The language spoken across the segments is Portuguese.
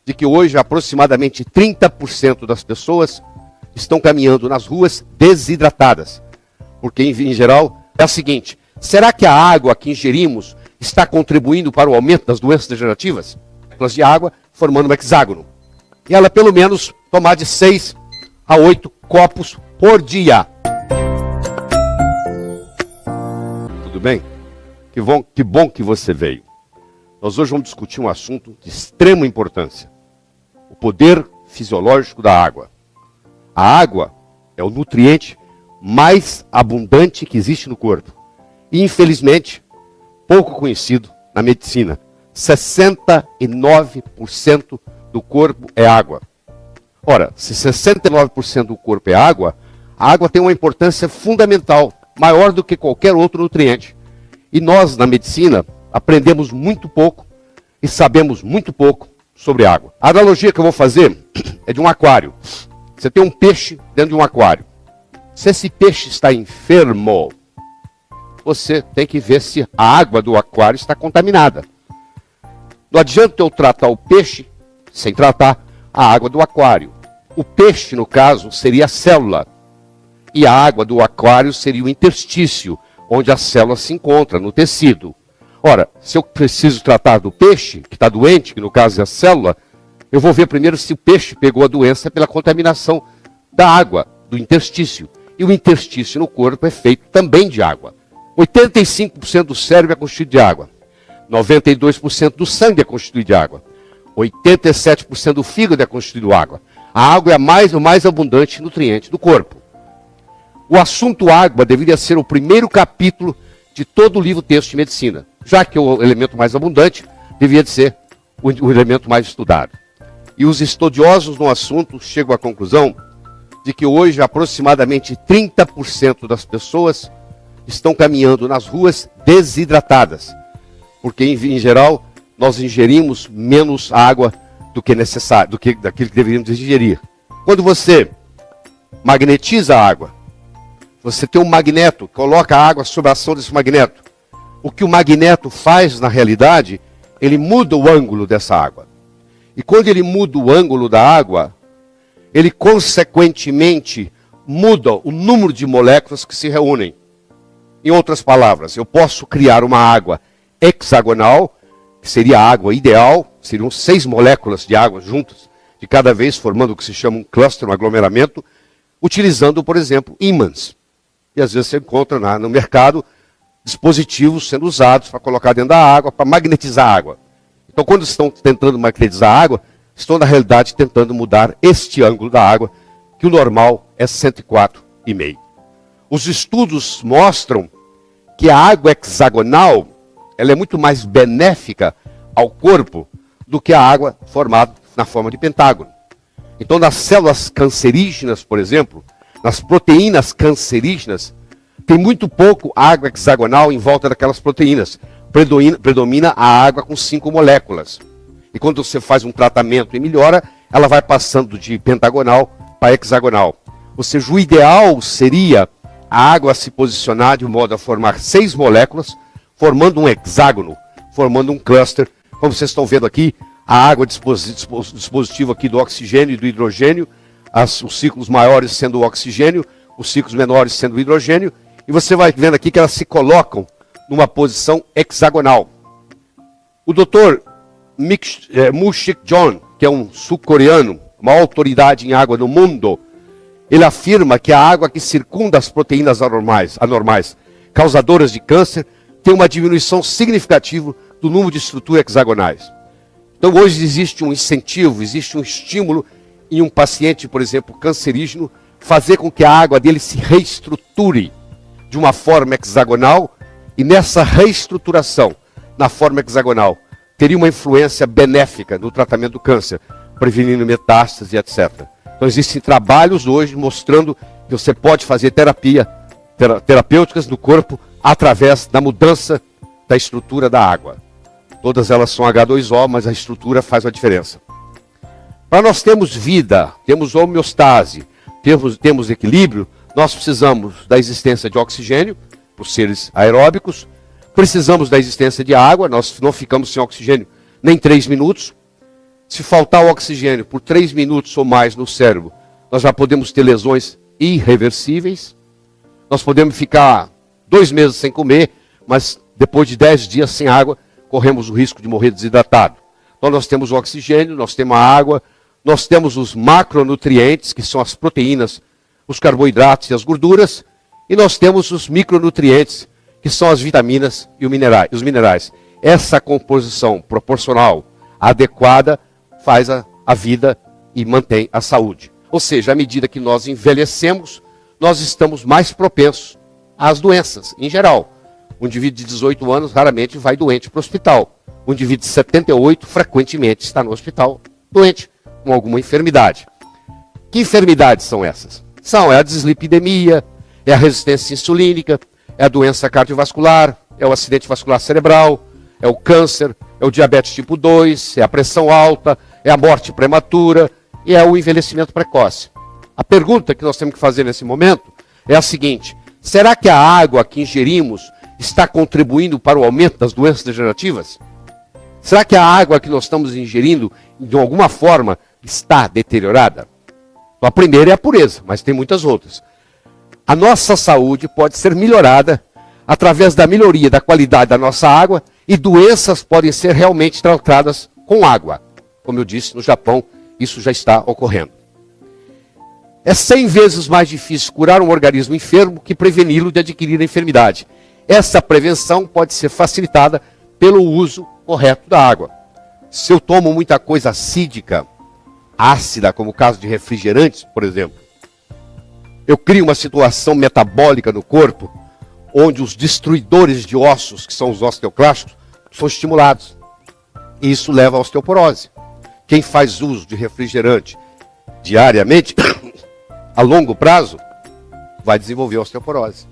de que hoje aproximadamente 30% das pessoas estão caminhando nas ruas desidratadas. Porque, em geral, é o seguinte: será que a água que ingerimos está contribuindo para o aumento das doenças degenerativas? Moléculas de água formando um hexágono. E ela, pelo menos, tomar de 6 a 8 copos por dia. Tudo bem? Que bom que você veio. Nós hoje vamos discutir um assunto de extrema importância: o poder fisiológico da água. A água é o nutriente mais abundante que existe no corpo. E, infelizmente, pouco conhecido na medicina. 69% do corpo é água. Ora, se 69% do corpo é água, a água tem uma importância fundamental, maior do que qualquer outro nutriente. E nós, na medicina, aprendemos muito pouco e sabemos muito pouco sobre água. A analogia que eu vou fazer é de um aquário. Você tem um peixe dentro de um aquário. Se esse peixe está enfermo, você tem que ver se a água do aquário está contaminada. Não adianta eu tratar o peixe sem tratar a água do aquário. O peixe, no caso, seria a célula. E a água do aquário seria o interstício, onde a célula se encontra, no tecido. Ora, se eu preciso tratar do peixe, que está doente, que no caso é a célula, eu vou ver primeiro se o peixe pegou a doença pela contaminação da água, do interstício. E o interstício no corpo é feito também de água. 85% do cérebro é constituído de água. 92% do sangue é constituído de água. 87% do fígado é constituído de água. A água é o mais abundante nutriente do corpo. O assunto água deveria ser o primeiro capítulo de todo o livro texto de medicina, já que o elemento mais abundante deveria ser o elemento mais estudado. E os estudiosos no assunto chegam à conclusão de que hoje aproximadamente 30% das pessoas estão caminhando nas ruas desidratadas, porque em geral nós ingerimos menos água do que necessário, daquilo que deveríamos ingerir. Quando você magnetiza a água, você tem um magneto, coloca a água sob a ação desse magneto. O que o magneto faz na realidade, ele muda o ângulo dessa água. E quando ele muda o ângulo da água, ele consequentemente muda o número de moléculas que se reúnem. Em outras palavras, eu posso criar uma água hexagonal, que seria a água ideal, seriam 6 moléculas de água juntas, de cada vez formando o que se chama um cluster, um aglomeramento, utilizando, por exemplo, ímãs. E às vezes você encontra no mercado dispositivos sendo usados para colocar dentro da água, para magnetizar a água. Então, quando estão tentando magnetizar a água, estão, na realidade, tentando mudar este ângulo da água, que o normal é 104,5. Os estudos mostram que a água hexagonal ela é muito mais benéfica ao corpo do que a água formada na forma de pentágono. Então, nas células cancerígenas, por exemplo, nas proteínas cancerígenas, tem muito pouco água hexagonal em volta daquelas proteínas. Predomina a água com 5 moléculas. E quando você faz um tratamento e melhora, ela vai passando de pentagonal para hexagonal. Ou seja, o ideal seria a água se posicionar de modo a formar 6 moléculas, formando um hexágono, formando um cluster. Como vocês estão vendo aqui, a água dispositivo aqui do oxigênio e do hidrogênio, os ciclos maiores sendo o oxigênio, os ciclos menores sendo o hidrogênio, e você vai vendo aqui que elas se colocam numa posição hexagonal. O Dr. Mu-Sik Jeon, que é um sul-coreano, uma autoridade em água no mundo, ele afirma que a água que circunda as proteínas anormais, causadoras de câncer, tem uma diminuição significativa do número de estruturas hexagonais. Então hoje existe um incentivo, existe um estímulo em um paciente, por exemplo, cancerígeno, fazer com que a água dele se reestruture de uma forma hexagonal, e nessa reestruturação, na forma hexagonal, teria uma influência benéfica no tratamento do câncer, prevenindo metástase, etc. Então existem trabalhos hoje mostrando que você pode fazer terapêuticas no corpo através da mudança da estrutura da água. Todas elas são H2O, mas a estrutura faz a diferença. Para nós termos vida, temos homeostase, temos equilíbrio, nós precisamos da existência de oxigênio, para os seres aeróbicos, precisamos da existência de água, nós não ficamos sem oxigênio nem 3 minutos, Se faltar o oxigênio por 3 minutos ou mais no cérebro, nós já podemos ter lesões irreversíveis. Nós podemos ficar 2 meses sem comer, mas depois de 10 dias sem água, corremos o risco de morrer desidratado. Então nós temos o oxigênio, nós temos a água, nós temos os macronutrientes, que são as proteínas, os carboidratos e as gorduras, e nós temos os micronutrientes, que são as vitaminas e os minerais. Essa composição proporcional adequada faz a vida e mantém a saúde. Ou seja, à medida que nós envelhecemos, nós estamos mais propensos às doenças, em geral. Um indivíduo de 18 anos raramente vai doente para o hospital. Um indivíduo de 78 frequentemente está no hospital doente com alguma enfermidade. Que enfermidades são essas? É a dislipidemia, é a resistência insulínica, é a doença cardiovascular, é o acidente vascular cerebral, é o câncer, é o diabetes tipo 2, é a pressão alta, é a morte prematura e é o envelhecimento precoce. A pergunta que nós temos que fazer nesse momento é a seguinte: será que a água que ingerimos está contribuindo para o aumento das doenças degenerativas? Será que a água que nós estamos ingerindo, de alguma forma, está deteriorada? Então, a primeira é a pureza, mas tem muitas outras. A nossa saúde pode ser melhorada através da melhoria da qualidade da nossa água, e doenças podem ser realmente tratadas com água. Como eu disse, no Japão, isso já está ocorrendo. É 100 vezes mais difícil curar um organismo enfermo que preveni-lo de adquirir a enfermidade. Essa prevenção pode ser facilitada pelo uso correto da água. Se eu tomo muita coisa acídica, ácida, como o caso de refrigerantes, por exemplo, eu crio uma situação metabólica no corpo, onde os destruidores de ossos, que são os osteoclastos, são estimulados. E isso leva à osteoporose. Quem faz uso de refrigerante diariamente, a longo prazo, vai desenvolver osteoporose.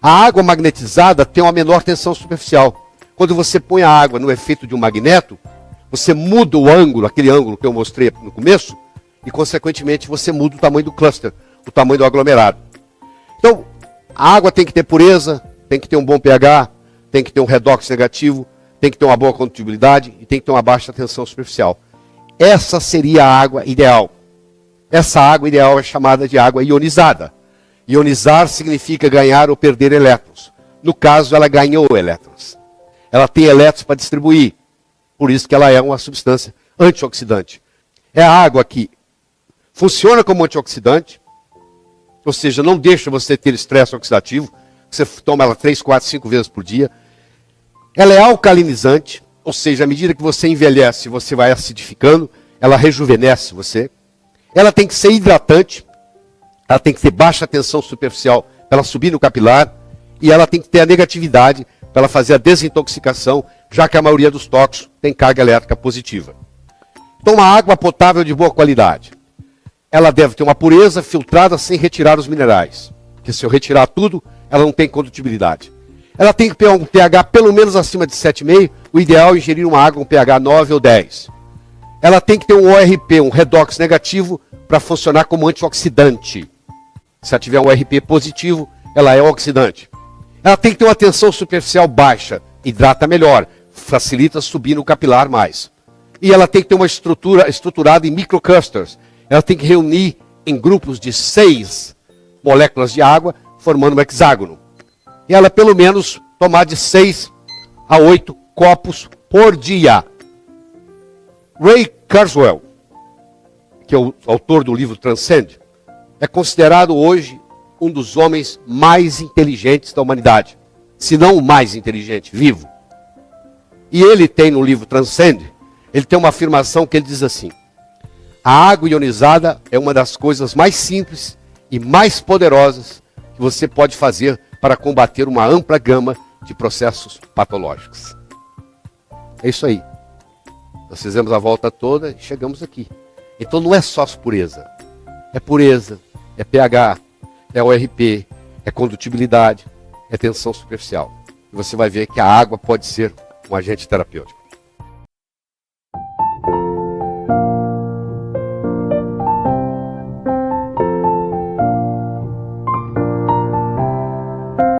A água magnetizada tem uma menor tensão superficial. Quando você põe a água no efeito de um magneto, você muda o ângulo, aquele ângulo que eu mostrei no começo, e consequentemente você muda o tamanho do cluster, o tamanho do aglomerado. Então, a água tem que ter pureza, tem que ter um bom pH, tem que ter um redox negativo, tem que ter uma boa condutibilidade e tem que ter uma baixa tensão superficial. Essa seria a água ideal. Essa água ideal é chamada de água ionizada. Ionizar significa ganhar ou perder elétrons. No caso, ela ganhou elétrons. Ela tem elétrons para distribuir. Por isso que ela é uma substância antioxidante. É a água que funciona como antioxidante, ou seja, não deixa você ter estresse oxidativo. Você toma ela 3, 4, 5 vezes por dia. Ela é alcalinizante, ou seja, à medida que você envelhece, você vai acidificando, ela rejuvenesce você. Ela tem que ser hidratante, ela tem que ter baixa tensão superficial para ela subir no capilar, e ela tem que ter a negatividade para ela fazer a desintoxicação, já que a maioria dos tóxicos tem carga elétrica positiva. Então, uma água potável de boa qualidade. Ela deve ter uma pureza filtrada sem retirar os minerais. Porque se eu retirar tudo, ela não tem condutibilidade. Ela tem que ter um pH pelo menos acima de 7,5. O ideal é ingerir uma água com pH 9 ou 10. Ela tem que ter um ORP, um redox negativo, para funcionar como antioxidante. Se ela tiver um ORP positivo, ela é oxidante. Ela tem que ter uma tensão superficial baixa, hidrata melhor, facilita subir no capilar mais. E ela tem que ter uma estrutura estruturada em microclusters. Ela tem que reunir em grupos de 6 moléculas de água, formando um hexágono. E ela pelo menos tomar de 6 a 8 copos por dia. Ray Kurzweil, que é o autor do livro Transcend, é considerado hoje um dos homens mais inteligentes da humanidade, se não o mais inteligente, vivo. E ele tem no livro Transcend, ele tem uma afirmação que ele diz assim: a água ionizada é uma das coisas mais simples e mais poderosas que você pode fazer para combater uma ampla gama de processos patológicos. É isso aí. Nós fizemos a volta toda e chegamos aqui. Então não é só pureza. É pureza, é pH, é ORP, é condutibilidade, é tensão superficial. E você vai ver que a água pode ser um agente terapêutico.